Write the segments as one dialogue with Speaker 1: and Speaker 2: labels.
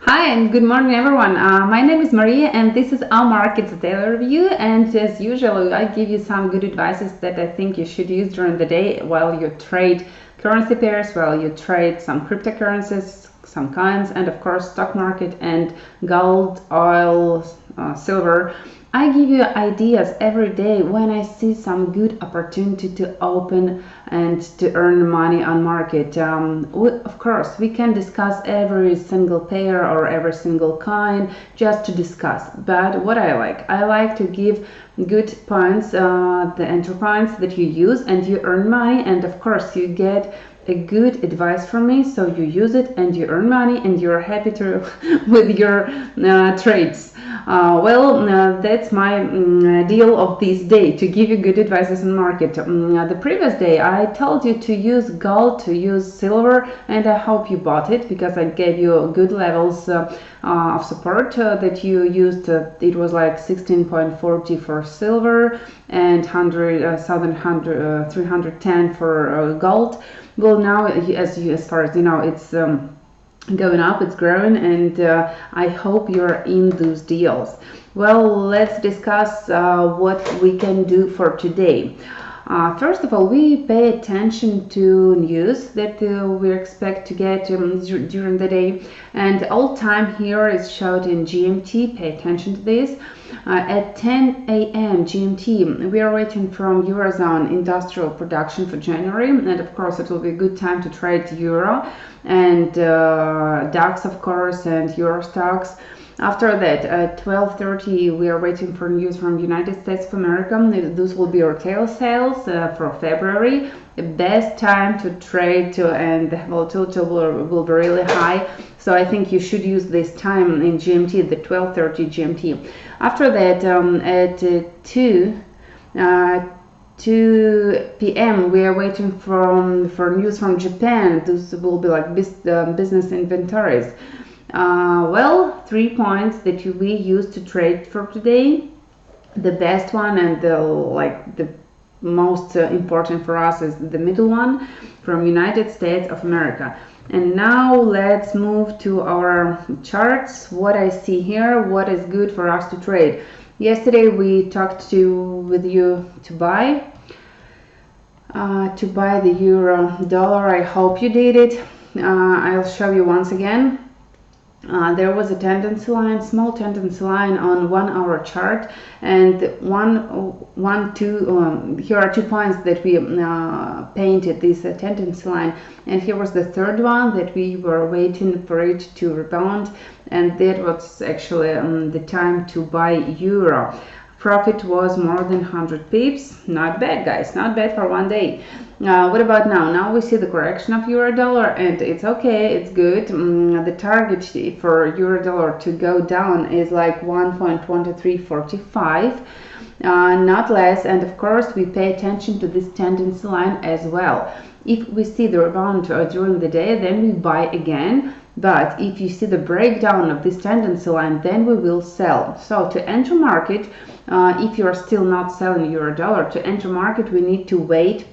Speaker 1: Hi and good morning everyone. My name is Maria and this is AMarkets daily review, and as usual I give you some good advices that I think you should use during the day while you trade currency pairs, while you trade some cryptocurrencies, some coins, and of course stock market and gold, oil, silver. I give you ideas every day when I see some good opportunity to open and to earn money on market. Of course, we can discuss every single pair or every single coin just to discuss. But what I like to give good points, the entry points that you use and you earn money, and of course you get a good advice from me, so you use it and you earn money and you're happy to with your trades. That's my deal of this day, to give you good advices in market. The previous day I told you to use gold, to use silver, and I hope you bought it because I gave you good levels of support that you used. It was like 16.40 for silver and 310 for gold. Well, now as far as you know, it's going up, it's growing, and I hope you're in those deals. Well, let's discuss what we can do for today. First of all, we pay attention to news that we expect to get during the day, and all time here is showed in GMT. Pay attention to this. At 10 a.m. GMT, we are waiting from Eurozone industrial production for January, and of course it will be a good time to trade Euro and DAX, of course, and Euro stocks. After that, at 12:30, we are waiting for news from United States of America. Those will be retail sales for February. The best time to trade, and the volatility will be really high. So I think you should use this time in GMT, the 12:30 GMT. After that, at 2 p.m. we are waiting for news from Japan. Those will be like business inventories. 3 points that we use to trade for today. The best one and the most important for us is the middle one from United States of America. And now let's move to our charts. What I see here, what is good for us to trade. Yesterday we talked with you to buy the euro dollar. I hope you did it. I'll show you once again. There was a tendency line, small tendency line on 1 hour chart, and here are 2 points that we painted this tendency line, and here was the third one that we were waiting for it to rebound, and that was actually the time to buy euro. Profit was more than 100 pips. Not bad, guys, not bad for one day. What about now? Now we see the correction of euro dollar, and it's okay, it's good. The target for euro dollar to go down is like 1.2345, not less. And of course we pay attention to this tendency line as well. If we see the rebound during the day, then we buy again. But if you see the breakdown of this tendency line, then we will sell. So to enter market, if you are still not selling euro dollar, to enter market we need to wait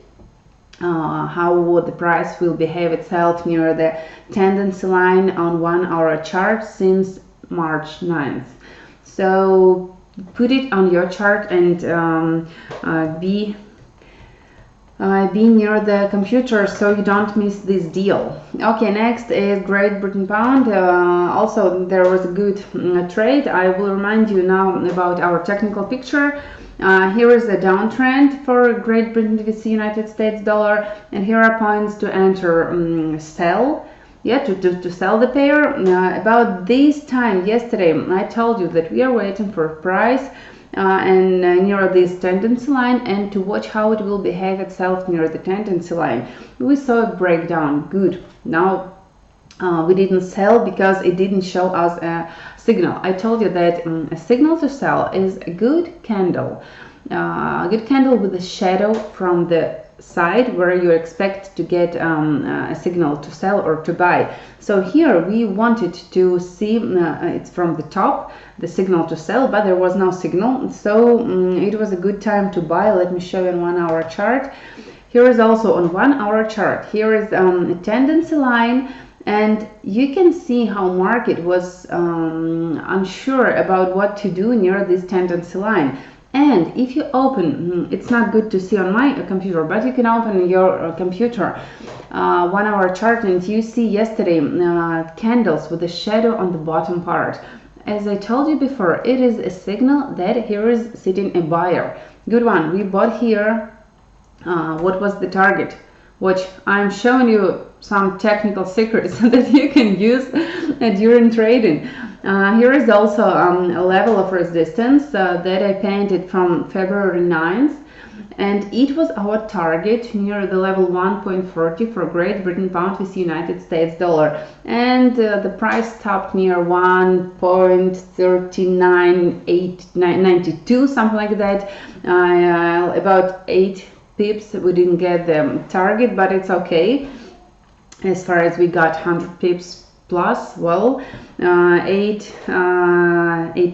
Speaker 1: how the price will behave itself near the tendency line on 1 hour chart since March 9th. So put it on your chart and be near the computer so you don't miss this deal. Okay, next is Great Britain pound. Also there was a good trade. I will remind you now about our technical picture. Here is the downtrend for Great Britain vs United States dollar, and here are points to enter sell. Yeah, to sell the pair. About this time yesterday I told you that we are waiting for a price and near this tendency line, and to watch how it will behave itself near the tendency line. We saw a breakdown. Good. Now we didn't sell because it didn't show us a signal. I told you that a signal to sell is a good candle with a shadow from the side where you expect to get a signal to sell or to buy. So here we wanted to see it's from the top, the signal to sell, but there was no signal, so it was a good time to buy. Let me show you on 1 hour chart. Here is also on 1 hour chart. Here is a tendency line And you can see how market was unsure about what to do near this tendency line. And if you open, it's not good to see on my computer, but you can open your computer 1 hour chart, and you see yesterday candles with a shadow on the bottom part. As I told you before, it is a signal that here is sitting a buyer. Good one. We bought here. What was the target? Which I'm showing you some technical secrets that you can use during trading. Here is also a level of resistance that I painted from February 9th, and it was our target near the level 1.40 for Great Britain pound with United States dollar, and the price stopped near 1.39892, something like that. About 8 pips. We didn't get the target, but it's okay as far as we got 100 pips plus. Well, 8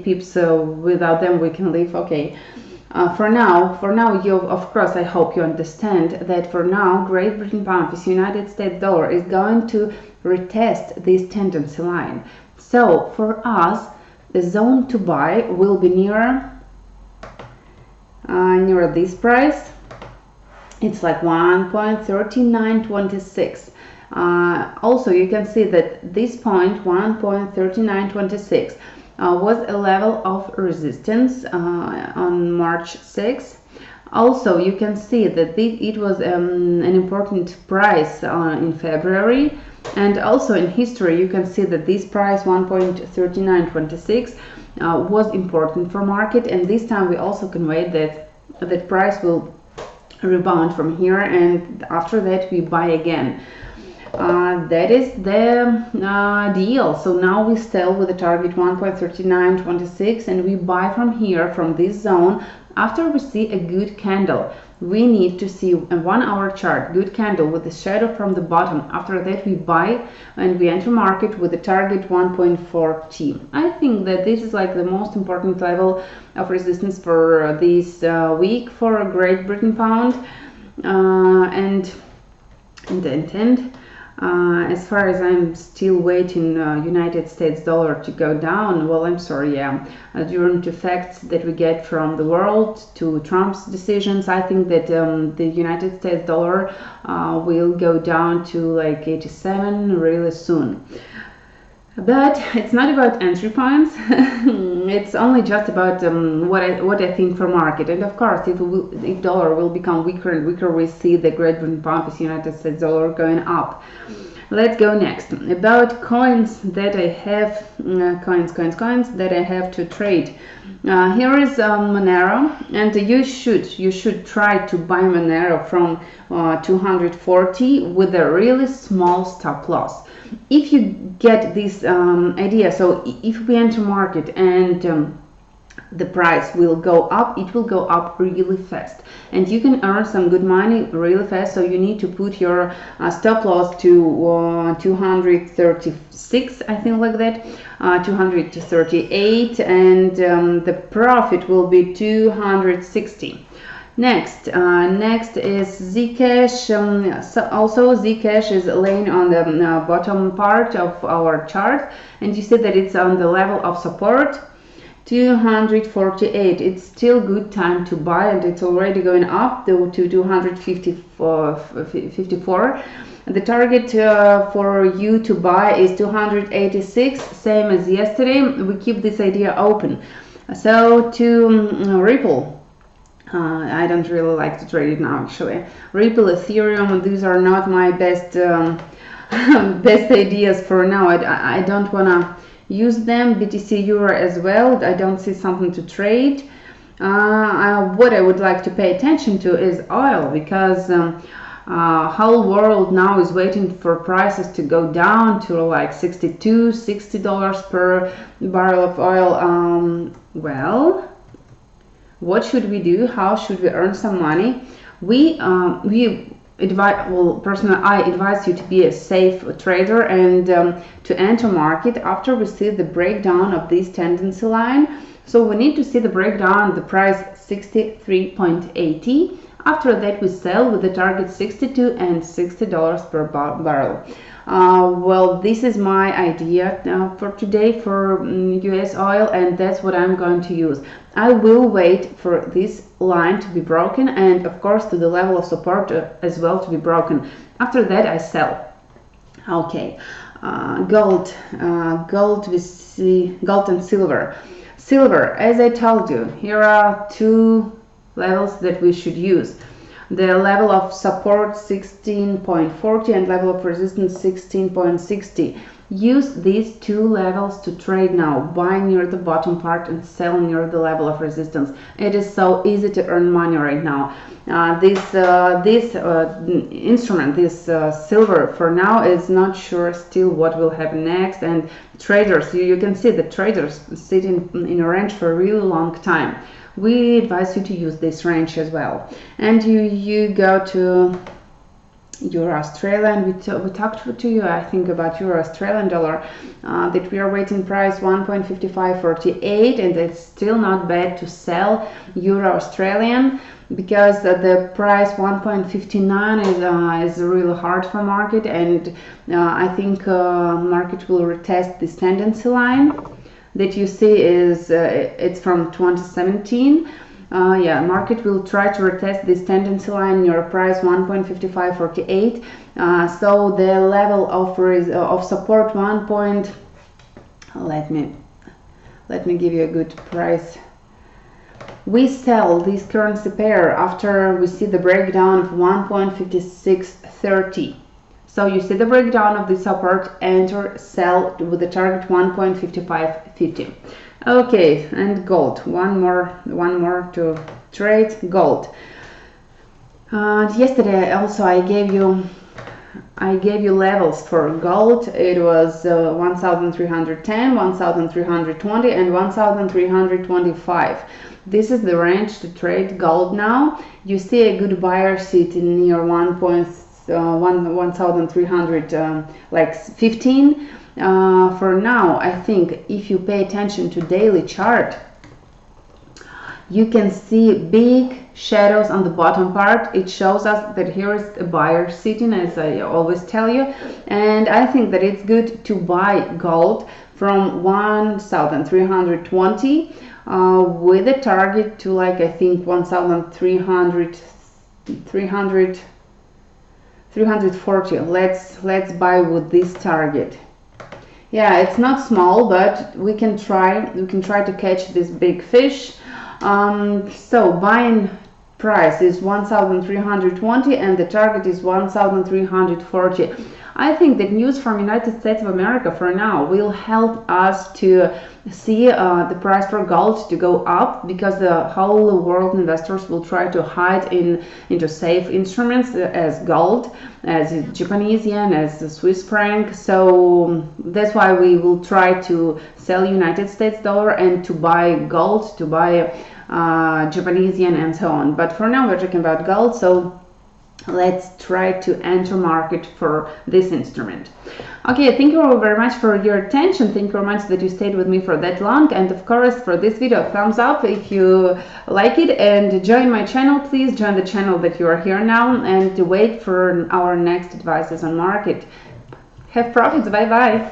Speaker 1: pips, without them we can live okay. For now, you, of course, I hope you understand that for now Great Britain pound with United States dollar is going to retest this tendency line. So for us, the zone to buy will be near this price. It's like 1.3926. Also, you can see that this point, 1.3926, was a level of resistance on March 6th. Also, you can see that it was an important price in February, and also in history you can see that this price 1.3926 was important for market, and this time we also conveyed that that price will rebound from here, and after that we buy again. That is the deal. So now we sell with the target 1.3926, and we buy from here, from this zone, after we see a good candle. We need to see a 1 hour chart, good candle with the shadow from the bottom. After that we buy and we enter market with the target 1.40. I think that this is like the most important level of resistance for this week for Great Britain pound. And as far as I'm still waiting United States dollar to go down, well, I'm sorry, during the facts that we get from the world to Trump's decisions, I think that the United States dollar will go down to like 87 really soon. But it's not about entry points. It's only just about what I think for market. And of course, if dollar will become weaker and weaker, we see the Great Britain pound with United States dollar going up. Let's go next about coins that I have, coins that I have to trade. Here is Monero, and you should try to buy Monero from 240 with a really small stop loss. If you get this idea, so if we enter market and the price will go up, it will go up really fast, and you can earn some good money really fast. So you need to put your stop loss to 236, I think, like that, 238, and the profit will be 260. Next is Zcash. So also Zcash is laying on the bottom part of our chart, and you see that it's on the level of support 248. It's still good time to buy, and it's already going up to 254. The target for you to buy is 286, same as yesterday. We keep this idea open. So to Ripple, I don't really like to trade it now, actually. Ripple, Ethereum, these are not my best best ideas for now. I don't want to use them. BTC Euro as well, I don't see something to trade. What I would like to pay attention to is oil, because whole world now is waiting for prices to go down to like $60 per barrel of oil. Well, what should we do? How should we earn some money? We advise, well, personally, I advise you to be a safe trader and to enter market after we see the breakdown of this tendency line. So we need to see the breakdown, the price 63.80. After that we sell with the target 62 and $60 per barrel. Well, this is my idea for today for US oil, and that's what I'm going to use. I will wait for this line to be broken, and of course to the level of support as well to be broken. After that I sell. Okay, gold and silver. Silver, as I told you, here are two levels that we should use. The level of support 16.40 and level of resistance 16.60. Use these two levels to trade now. Buy near the bottom part and sell near the level of resistance. It is so easy to earn money right now. This instrument, this silver, for now is not sure still what will happen next, and traders, you can see the traders sit in a range for a really long time. We advise you to use this range as well. And you go to Euro Australian. We talked to you, I think, about Euro Australian dollar, that we are waiting price 1.5548, and it's still not bad to sell Euro Australian, because the price 1.59 is really hard for market, and I think market will retest this tendency line that you see is it's from 2017. Yeah, market will try to retest this tendency line near price 1.5548. So the level of support let me give you a good price. We sell this currency pair after we see the breakdown of 1.5630. So you see the breakdown of the support, enter, sell with the target 1.5550. Okay, and gold. One more to trade. Gold. Yesterday also I gave you levels for gold. It was 1,310, 1,320, and 1,325. This is the range to trade gold now. You see a good buyer sitting near 1,315. For now, I think if you pay attention to daily chart, you can see big shadows on the bottom part. It shows us that here is a buyer sitting, as I always tell you, and I think that it's good to buy gold from 1,320 with a target to, like, I think 340. Let's buy with this target. Yeah, it's not small, but we can try to catch this big fish. So buying price is 1,320 and the target is 1,340. I think that news from United States of America for now will help us to see the price for gold to go up, because the whole world investors will try to hide into safe instruments as gold, as Japanese yen, as the Swiss franc. So that's why we will try to sell United States dollar and to buy gold, to buy Japanese yen and so on. But for now we're talking about gold, so let's try to enter market for this instrument. Okay, thank you all very much for your attention. Thank you very much that you stayed with me for that long, and of course for this video, thumbs up if you like it, and join my channel. Please join the channel that you are here now, and wait for our next advices on market. Have profits. Bye bye.